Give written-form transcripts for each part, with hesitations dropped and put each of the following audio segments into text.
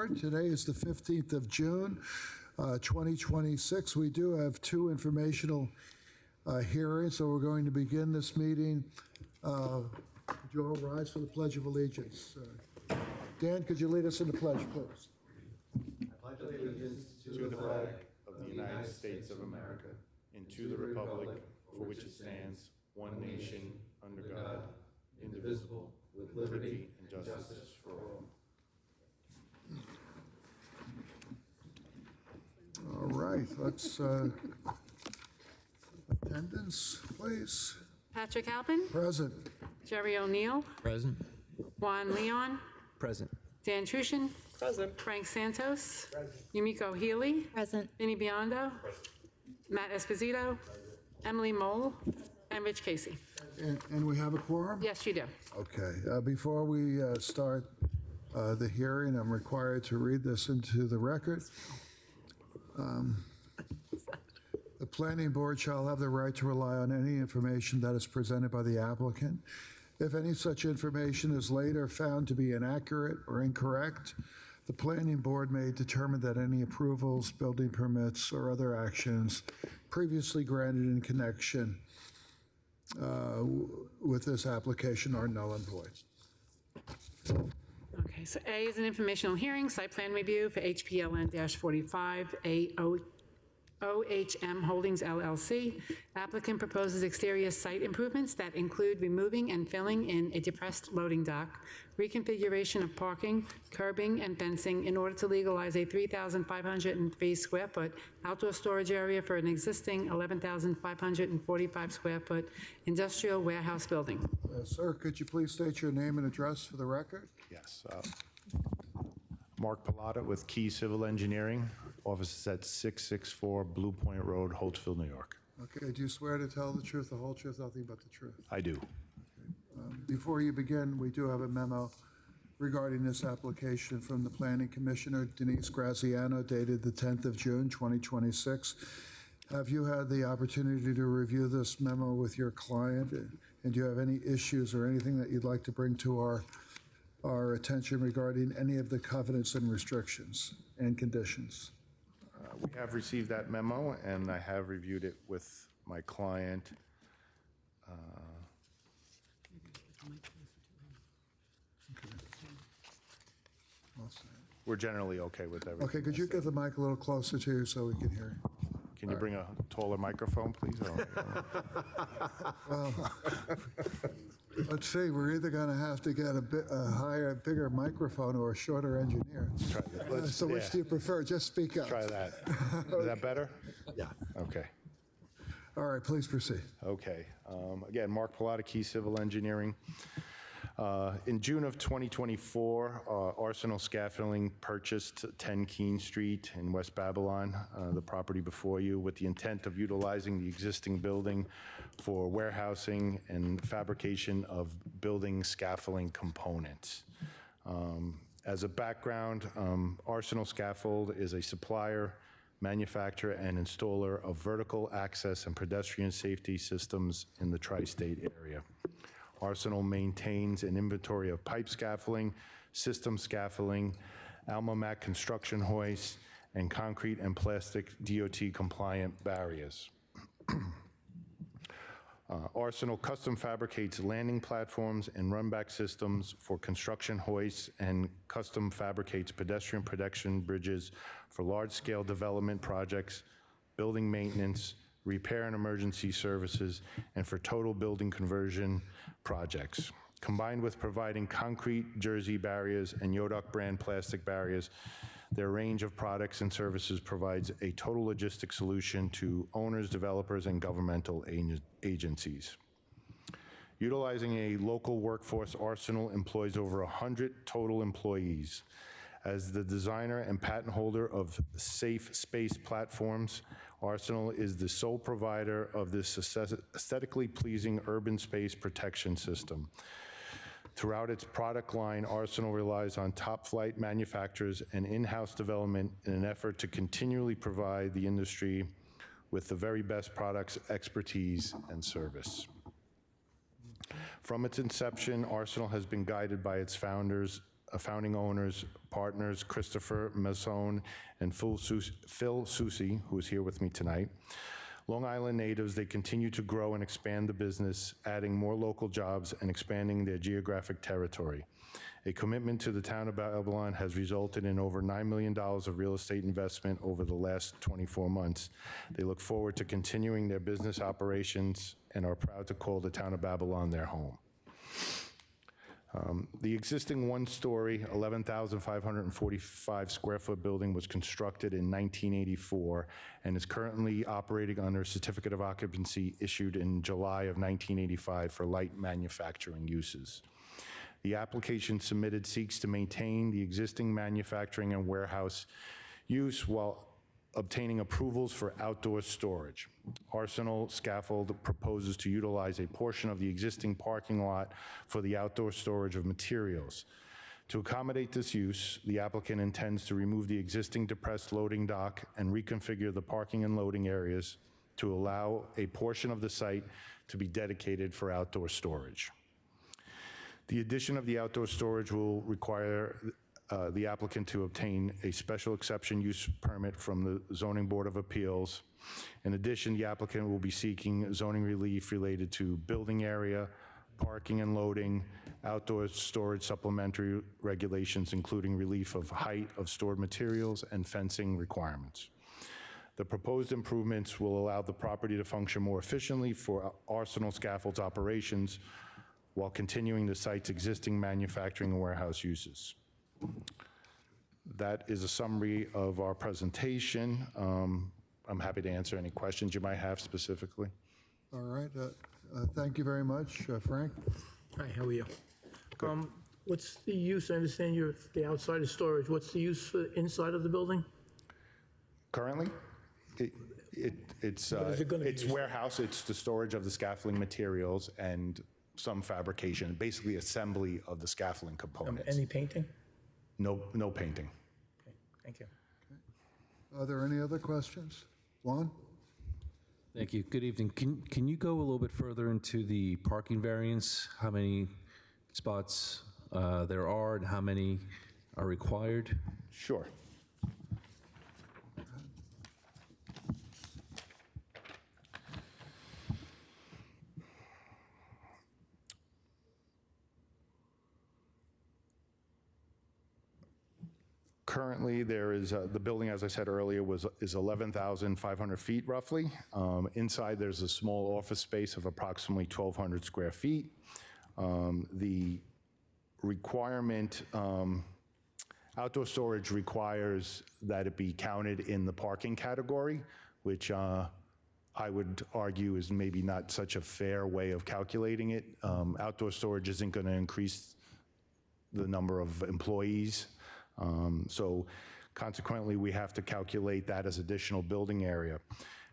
Board. Today is the 15th of June, 2026. We do have two informational hearings, so we're going to begin this meeting. Would you all rise for the Pledge of Allegiance? Dan, could you lead us in the pledge, please? I pledge allegiance to the flag of the United States of America and to the republic for which it stands, one nation, under God, indivisible, with liberty and justice for all. All right, let's, attendance, please. Patrick Halpin, Present. Jerry O'Neill, Present. Juan Leon, Present. Dan Trushin, Frank Santos, Yumiko Healy, Present. Vinnie Biondo, Matt Esposito, Emily Mole, and Rich Casey. And we have a quorum? Yes, you do. Okay, before we start the hearing, I'm required to read this into the record. The planning board shall have the right to rely on any information that is presented by the applicant. If any such information is later found to be inaccurate or incorrect, the planning board may determine that any approvals, building permits, or other actions previously granted in connection with this application are null and void. Okay, so A is an informational hearing, site plan review for HPLN-45 OHM Holdings LLC. Applicant proposes exterior site improvements that include removing and filling in a depressed loading dock, reconfiguration of parking, curbing, and fencing in order to legalize a 3,503 square foot outdoor storage area for an existing 11,545 square foot industrial warehouse building. Sir, could you please state your name and address for the record? Yes. Mark Pilata with Key Civil Engineering. Office is at 664 Blue Point Road, Holtzville, New York. Okay, do you swear to tell the truth, the whole truth, nothing but the truth? I do. Before you begin, we do have a memo regarding this application from the Planning Commissioner, Denise Graziano, dated the 10th of June, 2026. Have you had the opportunity to review this memo with your client? And do you have any issues or anything that you'd like to bring to our attention regarding any of the covenants and restrictions and conditions? We have received that memo, and I have reviewed it with my client. We're generally okay with everything. Okay, could you get the mic a little closer to you so we can hear? Can you bring a taller microphone, please? Let's see, we're either going to have to get a higher, bigger microphone or a shorter engineer. So which do you prefer? Just speak up. Try that. Is that better? Yeah. Okay. All right, please proceed. Okay. Again, Mark Pilata, Key Civil Engineering. In June of 2024, Arsenal Scaffolding purchased 10 Keene Street in West Babylon, the property before you, with the intent of utilizing the existing building for warehousing and fabrication of building scaffolding components. As a background, Arsenal Scaffold is a supplier, manufacturer, and installer of vertical access and pedestrian safety systems in the tri-state area. Arsenal maintains an inventory of pipe scaffolding, system scaffolding, Alma-Mac construction hoists, and concrete and plastic DOT-compliant barriers. Arsenal custom fabricates landing platforms and runback systems for construction hoists and custom fabricates pedestrian protection bridges for large-scale development projects, building maintenance, repair and emergency services, and for total building conversion projects. Combined with providing concrete jersey barriers and Yodoc brand plastic barriers, their range of products and services provides a total logistic solution to owners, developers, and governmental agencies. Utilizing a local workforce, Arsenal employs over 100 total employees. As the designer and patent holder of safe space platforms, Arsenal is the sole provider of this aesthetically pleasing urban space protection system. Throughout its product line, Arsenal relies on top-flight manufacturers and in-house development in an effort to continually provide the industry with the very best products, expertise, and service. From its inception, Arsenal has been guided by its founders, founding owners, partners, Christopher Mazzone and Phil Susi, who is here with me tonight. Long Island natives, they continue to grow and expand the business, adding more local jobs and expanding their geographic territory. A commitment to the town of Babylon has resulted in over $9 million of real estate investment over the last 24 months. They look forward to continuing their business operations and are proud to call the town of Babylon their home. The existing one-story, 11,545 square foot building was constructed in 1984 and is currently operating under a certificate of occupancy issued in July of 1985 for light manufacturing uses. The application submitted seeks to maintain the existing manufacturing and warehouse use while obtaining approvals for outdoor storage. Arsenal Scaffold proposes to utilize a portion of the existing parking lot for the outdoor storage of materials. To accommodate this use, the applicant intends to remove the existing depressed loading dock and reconfigure the parking and loading areas to allow a portion of the site to be dedicated for outdoor storage. The addition of the outdoor storage will require the applicant to obtain a special exception use permit from the Zoning Board of Appeals. In addition, the applicant will be seeking zoning relief related to building area, parking and loading, outdoor storage supplementary regulations, including relief of height of stored materials and fencing requirements. The proposed improvements will allow the property to function more efficiently for Arsenal Scaffold's operations while continuing the site's existing manufacturing and warehouse uses. That is a summary of our presentation. I'm happy to answer any questions you might have specifically. All right, thank you very much. Frank? Hi, how are you? What's the use, I understand you're the outside of storage, what's the use for the inside of the building? Currently, it's is it gonna be used? warehouse, it's the storage of the scaffolding materials and some fabrication, basically assembly of the scaffolding components. Any painting? No painting. Okay, thank you. Are there any other questions? Juan? Thank you. Good evening. Can you go a little bit further into the parking variance? How many spots there are and how many are required? Sure. Currently, there is, the building, as I said earlier, is 11,500 feet roughly. Inside, there's a small office space of approximately 1,200 square feet. The requirement, outdoor storage requires that it be counted in the parking category, which I would argue is maybe not such a fair way of calculating it. Outdoor storage isn't going to increase the number of employees. So consequently, we have to calculate that as additional building area.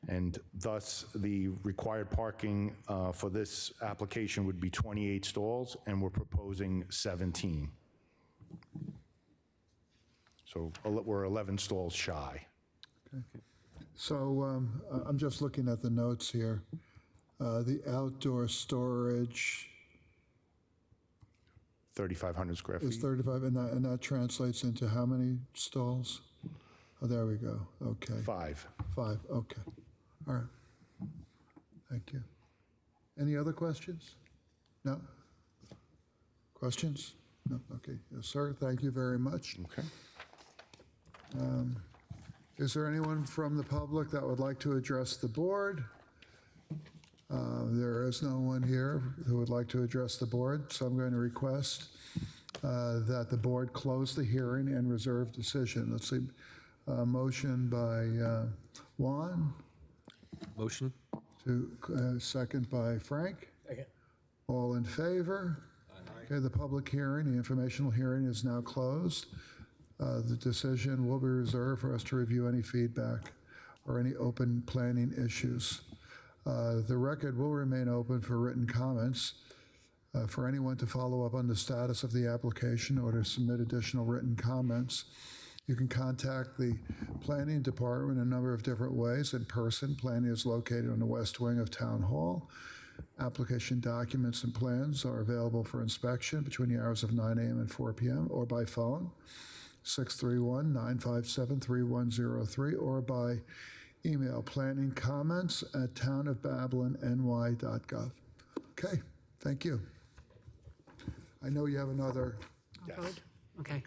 And thus, the required parking for this application would be 28 stalls, and we're proposing 17. So we're 11 stalls shy. So I'm just looking at the notes here. The outdoor storage 3,500 square is feet. 35, and that translates into how many stalls? Oh, there we go. Okay. 5. 5, okay. All right. Thank you. Any other questions? No? Questions? No? Okay. Yes, sir. Thank you very much. Okay. Is there anyone from the public that would like to address the board? There is no one here who would like to address the board, so I'm going to request that the board close the hearing and reserve decision. Let's see, motion by Juan, Motion? second by Frank. Second. All in favor? Okay, the public hearing, the informational hearing is now closed. The decision will be reserved for us to review any feedback or any open planning issues. The record will remain open for written comments. For anyone to follow up on the status of the application or to submit additional written comments, you can contact the Planning Department in a number of different ways. In person, planning is located on the west wing of Town Hall. Application documents and plans are available for inspection between the hours of 9 a.m. and 4 p.m. or by phone, 631-957-3103, or by email, planningcomments@townofbabylonny.gov. Okay, thank you. I know you have another. Code? Okay.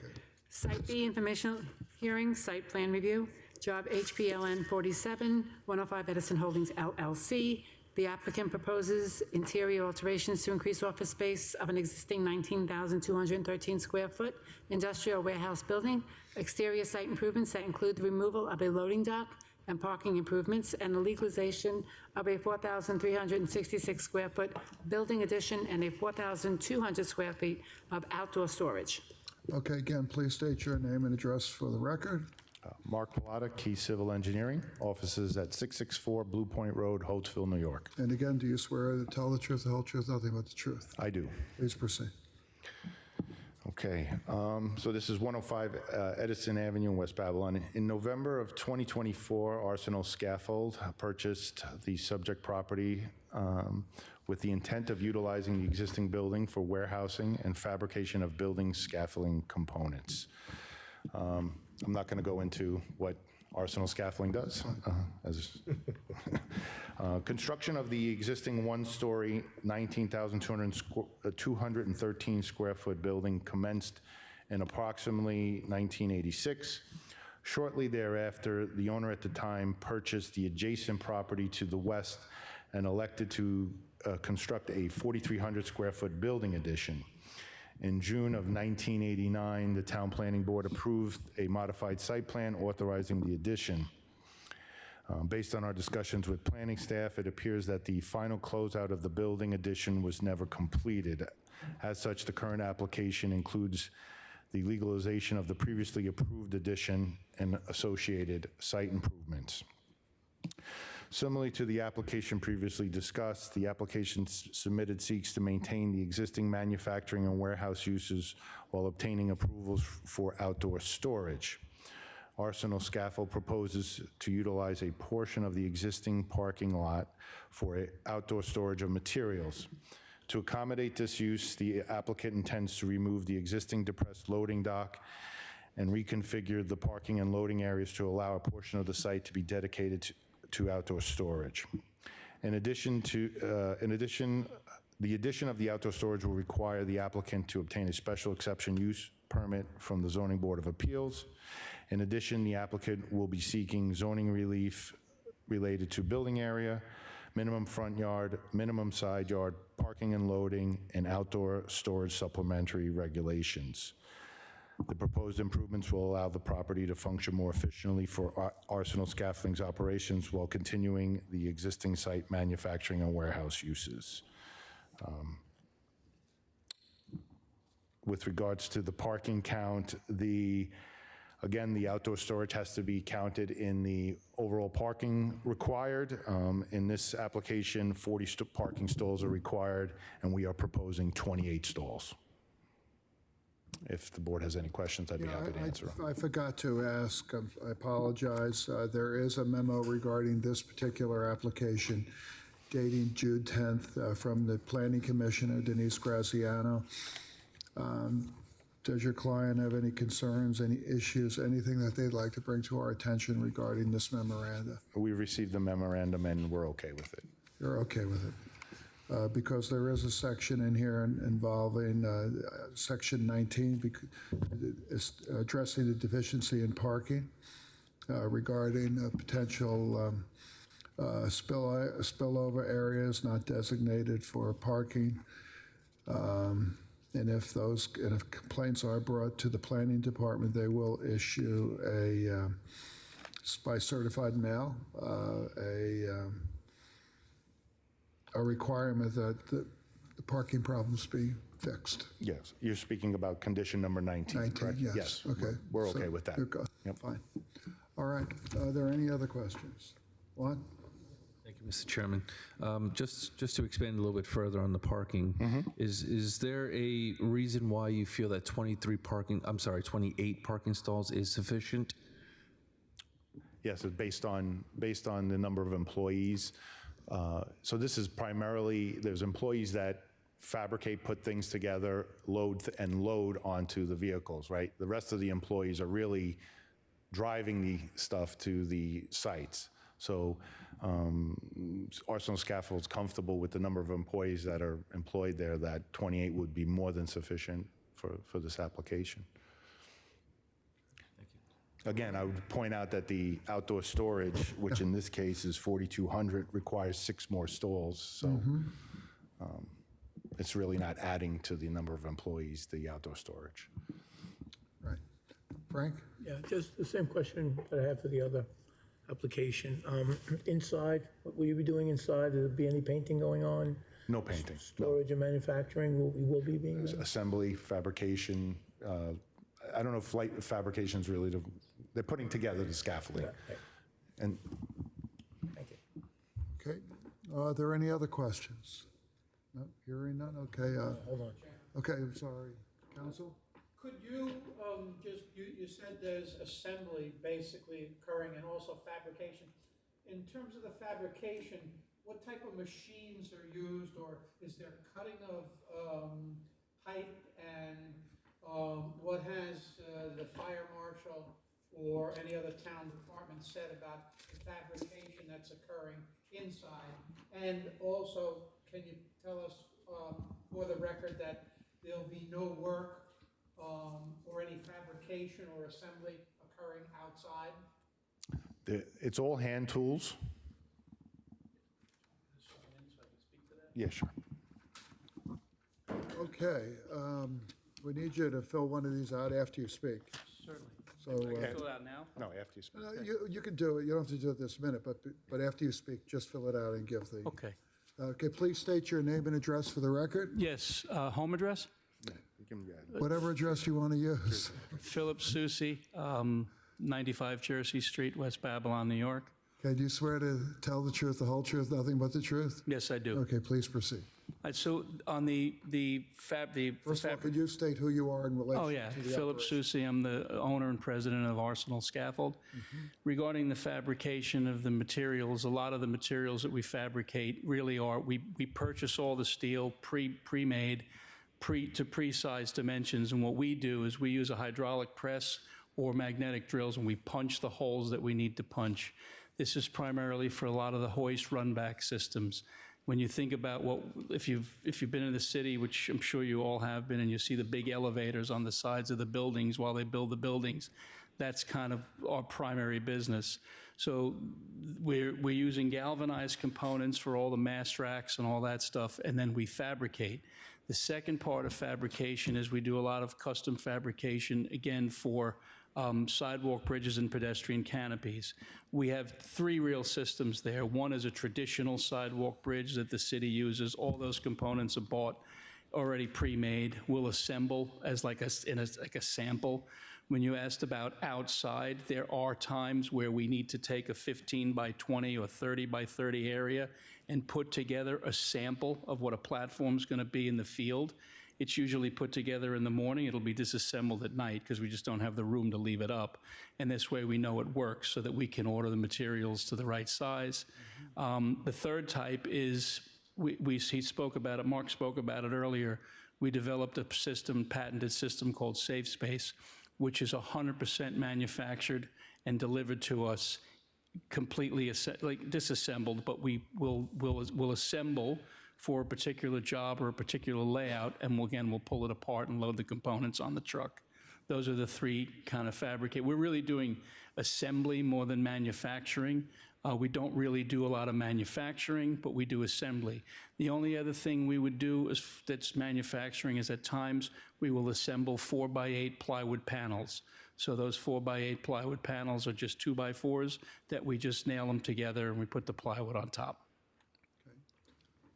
Site B, informational hearing, site plan review, job HPLN 47, 105 Edison Holdings LLC. The applicant proposes interior alterations to increase office space of an existing 19,213 square foot industrial warehouse building, exterior site improvements that include the removal of a loading dock and parking improvements, and the legalization of a 4,366 square foot building addition and a 4,200 square feet of outdoor storage. Okay, again, please state your name and address for the record. Mark Pilata, Key Civil Engineering, offices at 664 Blue Point Road, Holtzville, New York. And again, do you swear to tell the truth, the whole truth, nothing but the truth? I do. Please proceed. Okay, so this is 105 Edison Avenue in West Babylon. In November of 2024, Arsenal Scaffold purchased the subject property with the intent of utilizing the existing building for warehousing and fabrication of building scaffolding components. I'm not going to go into what Arsenal Scaffolding does. Construction of the existing one-story, 19,213 square foot building commenced in approximately 1986. Shortly thereafter, the owner at the time purchased the adjacent property to the west and elected to construct a 4,300 square foot building addition. In June of 1989, the Town Planning Board approved a modified site plan authorizing the addition. Based on our discussions with planning staff, it appears that the final closeout of the building addition was never completed. As such, the current application includes the legalization of the previously approved addition and associated site improvements. Similarly to the application previously discussed, the application submitted seeks to maintain the existing manufacturing and warehouse uses while obtaining approvals for outdoor storage. Arsenal Scaffold proposes to utilize a portion of the existing parking lot for outdoor storage of materials. To accommodate this use, the applicant intends to remove the existing depressed loading dock and reconfigure the parking and loading areas to allow a portion of the site to be dedicated to outdoor storage. The addition of the outdoor storage will require the applicant to obtain a special exception use permit from the Zoning Board of Appeals. In addition, the applicant will be seeking zoning relief related to building area, minimum front yard, minimum side yard, parking and loading, and outdoor storage supplementary regulations. The proposed improvements will allow the property to function more efficiently for Arsenal Scaffolding's operations while continuing the existing site manufacturing and warehouse uses. With regards to the parking count, again, the outdoor storage has to be counted in the overall parking required. In this application, 40 parking stalls are required, and we are proposing 28 stalls. If the board has any questions, I'd be happy to answer them. I forgot to ask, I apologize. There is a memo regarding this particular application dating June 10th from the Planning Commissioner, Denise Graziano. Does your client have any concerns, any issues, anything that they'd like to bring to our attention regarding this memoranda? We received the memorandum, and we're okay with it. You're okay with it? Because there is a section in here involving Section 19, addressing the deficiency in parking regarding potential spillover areas not designated for parking. And if complaints are brought to the planning department, they will issue by certified mail a requirement that the parking problems be fixed. Yes, you're speaking about condition number 19, 19, correct? yes. Okay. We're So okay with that. you're good. Yep. Fine. All right. Are there any other questions? Juan? Thank you, Mr. Chairman. Just to expand a little bit further on the parking, is there a reason why you feel that 28 parking stalls is sufficient? Yes, it's based on the number of employees So this is primarily, there's employees that fabricate, put things together, load onto the vehicles, right? The rest of the employees are really driving the stuff to the sites. So Arsenal Scaffold's comfortable with the number of employees that are employed there, that 28 would be more than sufficient for this application. Again, I would point out that the outdoor storage, which in this case is 4,200, requires 6 more stalls. So it's really not adding to the number of employees, the outdoor storage. Right. Frank? Yeah, just the same question that I had for the other application. Inside, what will you be doing inside? Will there be any painting going on? No painting. No. Storage and manufacturing will be being done? Assembly, fabrication. I don't know if light fabrication is really, they're putting together the scaffolding. Okay. And Thank you. Okay. Are there any other questions? No, hearing none? Okay. Hold on. Okay, I'm sorry. Counsel? Could you just, you said there's assembly basically occurring and also fabrication. In terms of the fabrication, what type of machines are used, or is there cutting of pipe, and what has the fire marshal or any other town department said about the fabrication that's occurring inside? And also, can you tell us for the record that there'll be no work or any fabrication or assembly occurring outside? it's all hand tools. Yeah, sure. Okay. We need you to fill one of these out after you speak. Certainly. So Fill it out now? No, after you speak. you can do it. You don't have to do it this minute, but after you speak, just fill it out and give the. Okay. Okay, please state your name and address for the record. Yes, home address? You can, Whatever address you want to use. Philip Susi, 95 Jersey Street, West Babylon, New York. Okay, do you swear to tell the truth, the whole truth, nothing but the truth? Yes, I do. Okay, please proceed. So on the First of all, could you state who you are in relation Oh, yeah, to the Philip operation? Susi, I'm the owner and president of Arsenal Scaffold. Regarding the fabrication of the materials, a lot of the materials that we fabricate really are, we purchase all the steel pre-made, to pre-size dimensions, and what we do is we use a hydraulic press or magnetic drills, and we punch the holes that we need to punch. This is primarily for a lot of the hoist run-back systems. When you think about what, if you've been in the city, which I'm sure you all have been, and you see the big elevators on the sides of the buildings while they build the buildings, that's kind of our primary business. So we're using galvanized components for all the mast racks and all that stuff, and then we fabricate. The second part of fabrication is we do a lot of custom fabrication, again, for sidewalk bridges and pedestrian canopies. We have 3 real systems there. One is a traditional sidewalk bridge that the city uses. All those components are bought already pre-made. We'll assemble as like a sample. When you asked about outside, there are times where we need to take a 15 by 20 or 30 by 30 area and put together a sample of what a platform's going to be in the field. It's usually put together in the morning. It'll be disassembled at night because we just don't have the room to leave it up. And this way we know it works so that we can order the materials to the right size. The third type is, he spoke about it, Mark spoke about it earlier. We developed a system, patented system called Safe Space, which is 100% manufactured and delivered to us completely disassembled, but we'll assemble for a particular job or a particular layout, and we'll pull it apart and load the components on the truck. Those are the 3 kind of fabricate. We're really doing assembly more than manufacturing. We don't really do a lot of manufacturing, but we do assembly. The only other thing we would do that's manufacturing is at times we will assemble 4x8 plywood panels. So those 4x8 plywood panels are just 2x4s that we just nail them together and we put the plywood on top.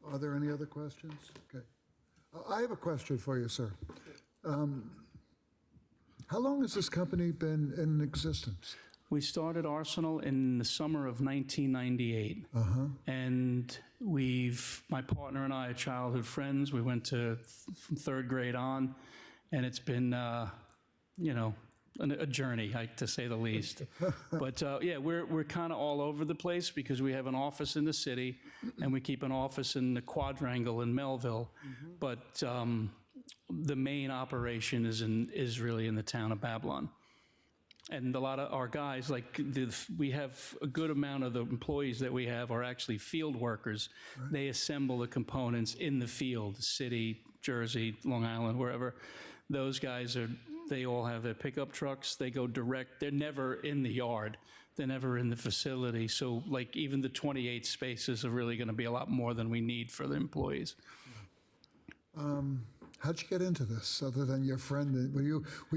Are there any other questions? Okay. I have a question for you, sir. How long has this company been in existence? We started Arsenal in the summer of 1998. And my partner and I are childhood friends. We went to from 3rd grade on, and it's been, a journey, to say the least. But yeah, we're kind of all over the place because we have an office in the city and we keep an office in the Quadrangle in Melville. But the main operation is really in the town of Babylon. And a lot of our guys, we have a good amount of the employees that we have are actually field workers. They assemble the components in the field, city, Jersey, Long Island, wherever. Those guys they all have their pickup trucks. They go direct. They're never in the yard. They're never in the facility. So even the 28 spaces are really going to be a lot more than we need for the employees. How'd you get into this, other than your friend?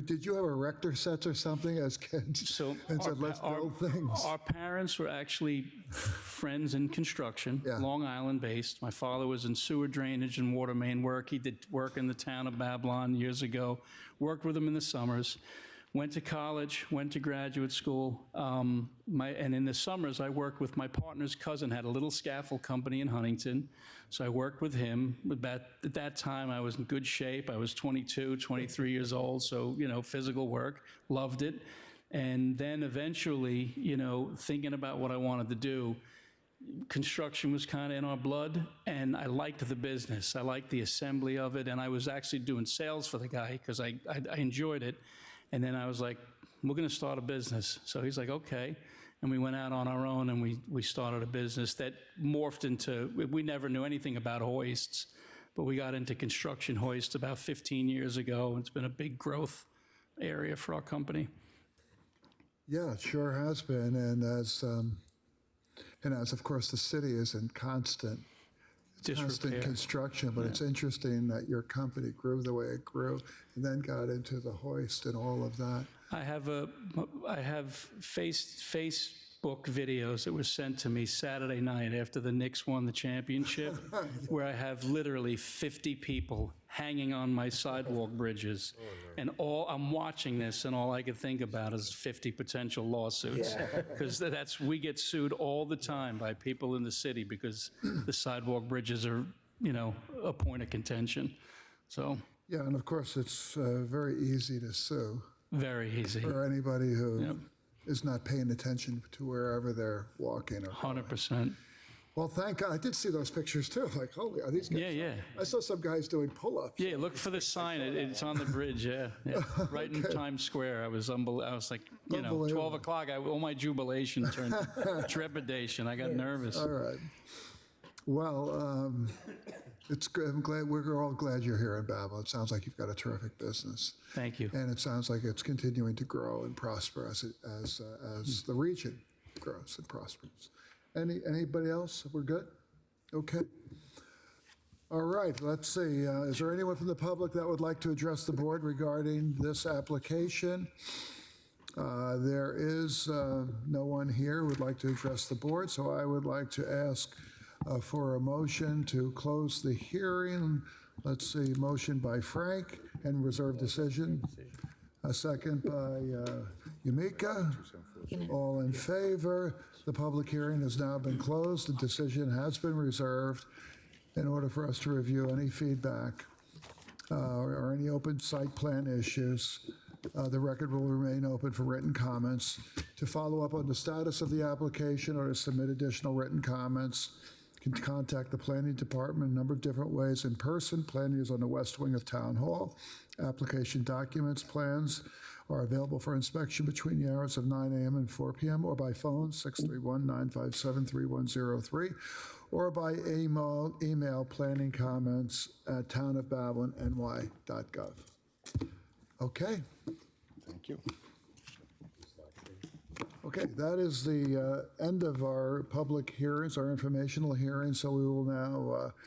Did you have a rector set or something as kids? So and said, let's build things. Our parents were actually friends in construction, Yeah. Long Island based. My father was in sewer drainage and water main work. He did work in the town of Babylon years ago, worked with him in the summers. Went to college, went to graduate school, and in the summers I worked with my partner's cousin, had a little scaffold company in Huntington, so I worked with him. At that time I was in good shape. I was 22, 23 years old, so, physical work, loved it. And then eventually, thinking about what I wanted to do, construction was kind of in our blood, and I liked the business. I liked the assembly of it, and I was actually doing sales for the guy because I enjoyed it. And then I was like, we're going to start a business. So he's like, okay. And we went out on our own and we started a business that morphed into, we never knew anything about hoists, but we got into construction hoists about 15 years ago. It's been a big growth area for our company. Yeah, it sure has been. And as of course the city is in constant Disrepair. construction, but it's interesting that your company grew the way it grew and then got into the hoist and all of that. I have Facebook videos that were sent to me Saturday night after the Knicks won the championship, where I have literally 50 people hanging on my sidewalk bridges, and I'm watching this, and all I could think about is 50 potential lawsuits, because we get sued all the time by people in the city because the sidewalk bridges are, a point of contention. So Yeah, and of course it's very easy to sue very easy. for anybody who is not paying attention to wherever they're walking. Or 100%. Well, thank God. I did see those pictures too. Like, holy, are these guys? Yeah. I saw some guys doing pull-ups. Yeah, look for the sign. It's on the bridge. Yeah. Right in Times Square. I was like, 12 o'clock. All my jubilation turned to trepidation. I got nervous. All right. Well, it's good. I'm glad we're all glad you're here in Babylon. It sounds like you've got a terrific business, Thank you. and it sounds like it's continuing to grow and prosper as the region grows and prospers. Anybody else? We're good? Okay. All right, let's see. Is there anyone from the public that would like to address the board regarding this application? There is no one here who would like to address the board, so I would like to ask for a motion to close the hearing. Let's see, motion by Frank and reserve decision. A second by Yumika. All in favor. The public hearing has now been closed. The decision has been reserved in order for us to review any feedback or any open site plan issues. The record will remain open for written comments. To follow up on the status of the application or to submit additional written comments, you can contact the planning department a number of different ways. In person, planning is on the west wing of Town Hall. Application documents, plans are available for inspection between the hours of 9 a.m. and 4 p.m. or by phone 631-957-3103 or by email planning comments at townofbabylonny.gov. Okay. Thank you. Okay, that is the end of our public hearings, our informational hearings. So we will now